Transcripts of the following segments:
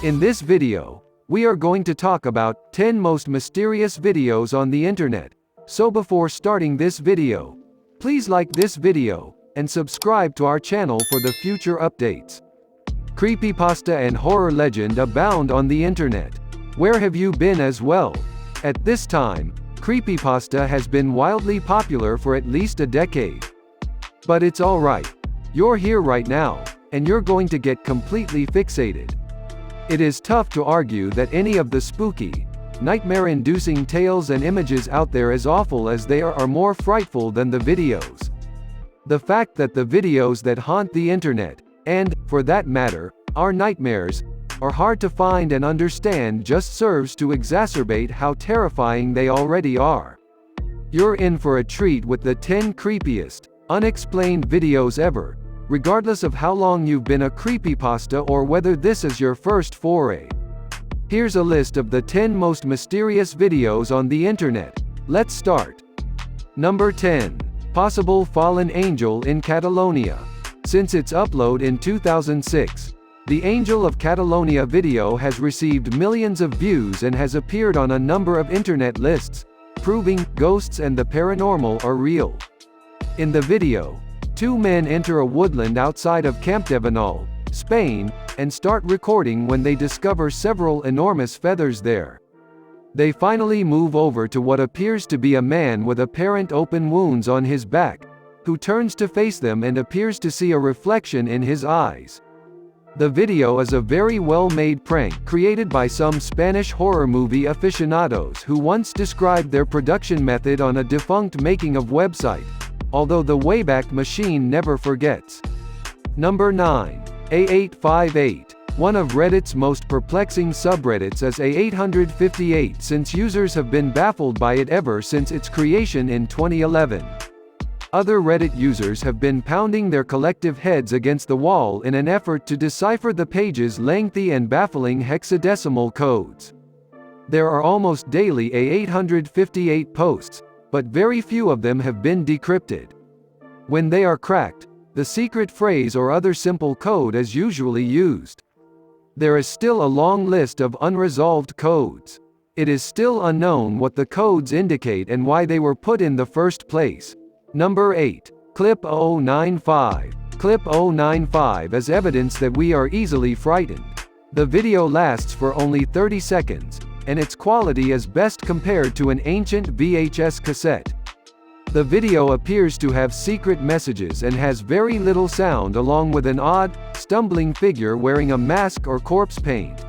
In this video, we are going to talk about 10 most mysterious videos on the internet. So before starting this video, please like this video, and subscribe to our channel for the future updates. Creepypasta and horror legend abound on the internet. Where have you been as well? At this time, creepypasta has been wildly popular for at least a decade. But it's alright. You're here right now, and you're going to get completely fixated. It is tough to argue that any of the spooky, nightmare-inducing tales and images out there, as awful as they are more frightful than the videos. The fact that the videos that haunt the internet, and, for that matter, our nightmares, are hard to find and understand just serves to exacerbate how terrifying they already are. You're in for a treat with the 10 creepiest, unexplained videos ever, regardless of how long you've been a creepypasta or whether this is your first foray. Here's a list of the 10 most mysterious videos on the internet. Let's start. Number 10. Possible fallen angel in Catalonia. Since its upload in 2006, the Angel of Catalonia video has received millions of views and has appeared on a number of internet lists, proving ghosts and the paranormal are real. In the video, two men enter a woodland outside of Campdevànol, Spain, and start recording when they discover several enormous feathers there. They finally move over to what appears to be a man with apparent open wounds on his back, who turns to face them and appears to see a reflection in his eyes. The video is a very well-made prank created by some Spanish horror movie aficionados who once described their production method on a defunct making-of website, although the Wayback Machine never forgets. Number 9. A858. One of Reddit's most perplexing subreddits is A858 since users have been baffled by it ever since its creation in 2011. Other Reddit users have been pounding their collective heads against the wall in an effort to decipher the page's lengthy and baffling hexadecimal codes. There are almost daily A858 posts, but very few of them have been decrypted. When they are cracked, the secret phrase or other simple code is usually used. There is still a long list of unresolved codes. It is still unknown what the codes indicate and why they were put in the first place. Number 8. Clip 095. Clip 095 is evidence that we are easily frightened. The video lasts for only 30 seconds, and its quality is best compared to an ancient VHS cassette. The video appears to have secret messages and has very little sound, along with an odd, stumbling figure wearing a mask or corpse paint.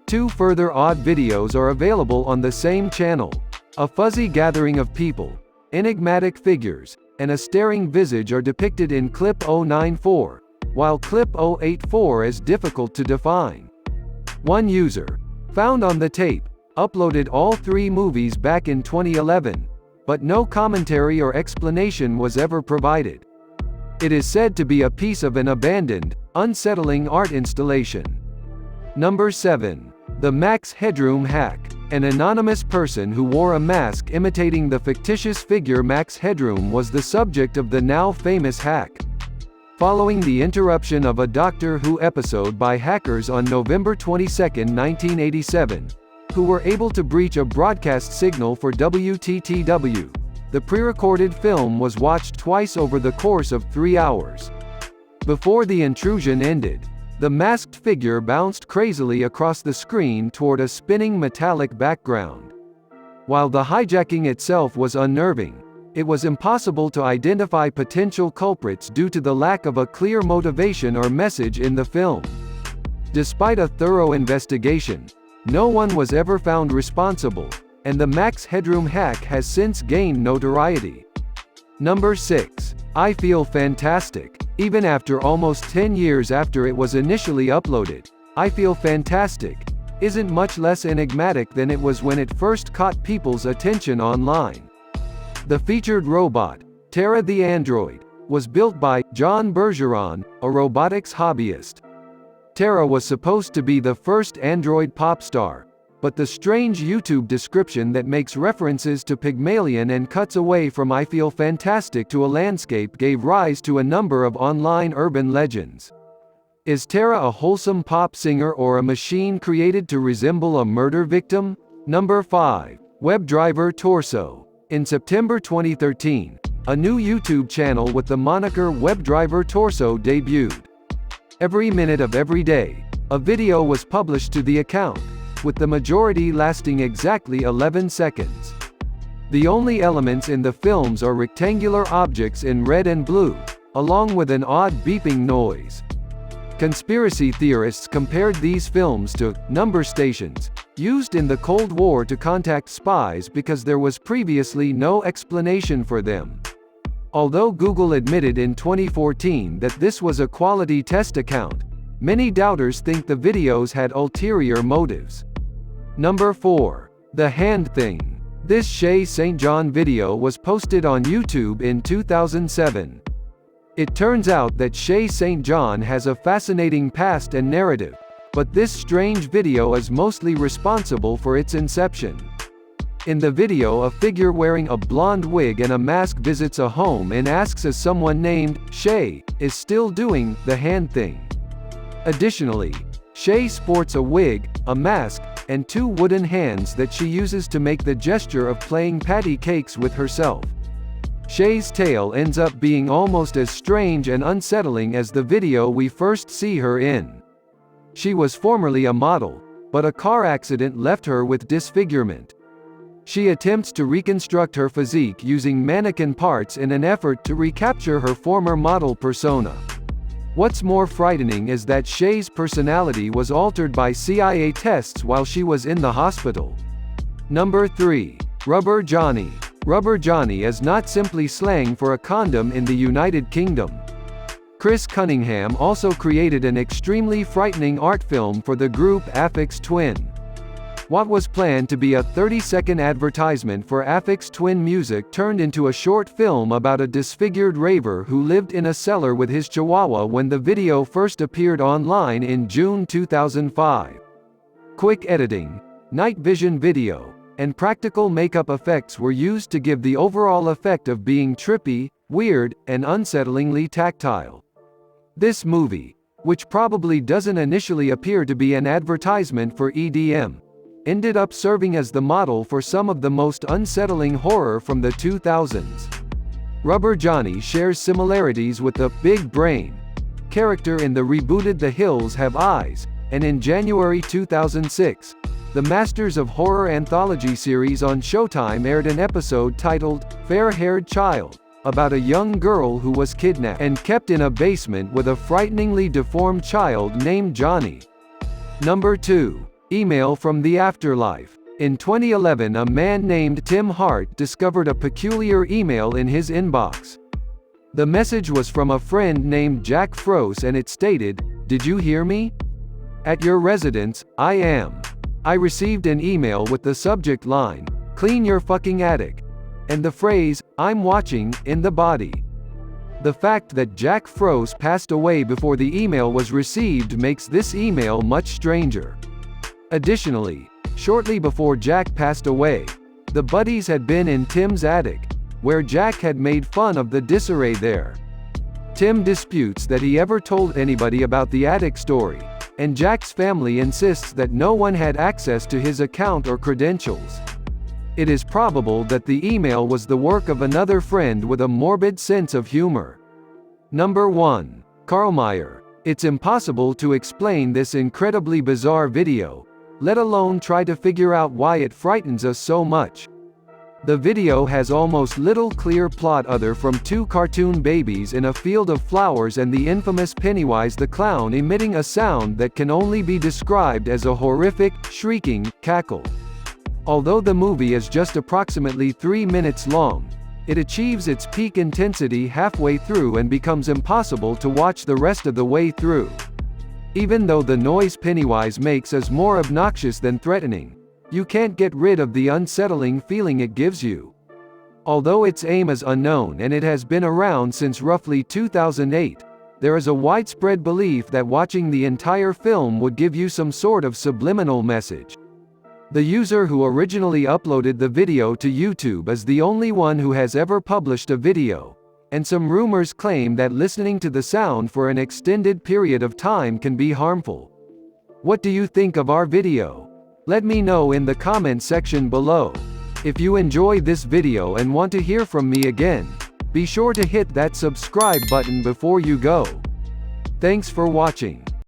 Two further odd videos are available on the same channel. A fuzzy gathering of people, enigmatic figures, and a staring visage are depicted in clip 094, while clip 084 is difficult to define. One user, found on the tape, uploaded all three movies back in 2011, but no commentary or explanation was ever provided. It is said to be a piece of an abandoned, unsettling art installation. Number 7. The Max Headroom Hack. An anonymous person who wore a mask imitating the fictitious figure Max Headroom was the subject of the now famous hack. Following the interruption of a Doctor Who episode by hackers on November 22, 1987, who were able to breach a broadcast signal for WTTW, the pre-recorded film was watched twice over the course of 3 hours. Before the intrusion ended, the masked figure bounced crazily across the screen toward a spinning metallic background. While the hijacking itself was unnerving, it was impossible to identify potential culprits due to the lack of a clear motivation or message in the film. Despite a thorough investigation, no one was ever found responsible, and the Max Headroom hack has since gained notoriety. Number 6. I Feel Fantastic. Even after almost 10 years after it was initially uploaded, I Feel Fantastic isn't much less enigmatic than it was when it first caught people's attention online. The featured robot, Tara the android, was built by John Bergeron, a robotics hobbyist. Tara was supposed to be the first android pop star, but the strange YouTube description that makes references to Pygmalion and cuts away from I Feel Fantastic to a landscape gave rise to a number of online urban legends. Is Tara a wholesome pop singer or a machine created to resemble a murder victim? Number 5. WebDriver Torso. In September 2013, a new YouTube channel with the moniker WebDriver Torso debuted. Every minute of every day, a video was published to the account, with the majority lasting exactly 11 seconds. The only elements in the films are rectangular objects in red and blue, along with an odd beeping noise. Conspiracy theorists compared these films to number stations, used in the Cold War to contact spies because there was previously no explanation for them. Although Google admitted in 2014 that this was a quality test account, many doubters think the videos had ulterior motives. Number 4. The Hand Thing. This Shay St. John video was posted on YouTube in 2007. It turns out that Shay St. John has a fascinating past and narrative, but this strange video is mostly responsible for its inception. In the video, a figure wearing a blonde wig and a mask visits a home and asks if someone named Shay is still doing the hand thing. Additionally, Shay sports a wig, a mask, and 2 wooden hands that she uses to make the gesture of playing patty cakes with herself. Shay's tale ends up being almost as strange and unsettling as the video we first see her in. She was formerly a model, but a car accident left her with disfigurement. She attempts to reconstruct her physique using mannequin parts in an effort to recapture her former model persona. What's more frightening is that Shay's personality was altered by CIA tests while she was in the hospital. Number 3. Rubber Johnny. Rubber Johnny is not simply slang for a condom in the United Kingdom. Chris Cunningham also created an extremely frightening art film for the group Aphex Twin. What was planned to be a 30-second advertisement for Aphex Twin music turned into a short film about a disfigured raver who lived in a cellar with his chihuahua when the video first appeared online in June 2005. Quick editing, night vision video, and practical makeup effects were used to give the overall effect of being trippy, weird, and unsettlingly tactile. This movie, which probably doesn't initially appear to be an advertisement for EDM, ended up serving as the model for some of the most unsettling horror from the 2000s. Rubber Johnny shares similarities with the Big Brain character in the rebooted The Hills Have Eyes, and in January 2006, the Masters of Horror anthology series on Showtime aired an episode titled Fair-Haired Child, about a young girl who was kidnapped and kept in a basement with a frighteningly deformed child named Johnny. Number 2. Email from the Afterlife. In 2011, a man named Tim Hart discovered a peculiar email in his inbox. The message was from a friend named Jack Froese and it stated, "Did you hear me? At your residence, I am. I received an email with the subject line, 'Clean your fucking attic,' and the phrase, 'I'm watching,' in the body." The fact that Jack Froese passed away before the email was received makes this email much stranger. Additionally, shortly before Jack passed away, the buddies had been in Tim's attic, where Jack had made fun of the disarray there. Tim disputes that he ever told anybody about the attic story, and Jack's family insists that no one had access to his account or credentials. It is probable that the email was the work of another friend with a morbid sense of humor. Number 1. Carlmeyer. It's impossible to explain this incredibly bizarre video, let alone try to figure out why it frightens us so much. The video has almost little clear plot other from 2 cartoon babies in a field of flowers and the infamous Pennywise the Clown emitting a sound that can only be described as a horrific, shrieking cackle. Although the movie is just approximately 3 minutes long, it achieves its peak intensity halfway through and becomes impossible to watch the rest of the way through. Even though the noise Pennywise makes is more obnoxious than threatening, you can't get rid of the unsettling feeling it gives you. Although its aim is unknown and it has been around since roughly 2008, there is a widespread belief that watching the entire film would give you some sort of subliminal message. The user who originally uploaded the video to YouTube is the only one who has ever published a video, and some rumors claim that listening to the sound for an extended period of time can be harmful. What do you think of our video? Let me know in the comment section below. If you enjoy this video and want to hear from me again, be sure to hit that subscribe button before you go. Thanks for watching.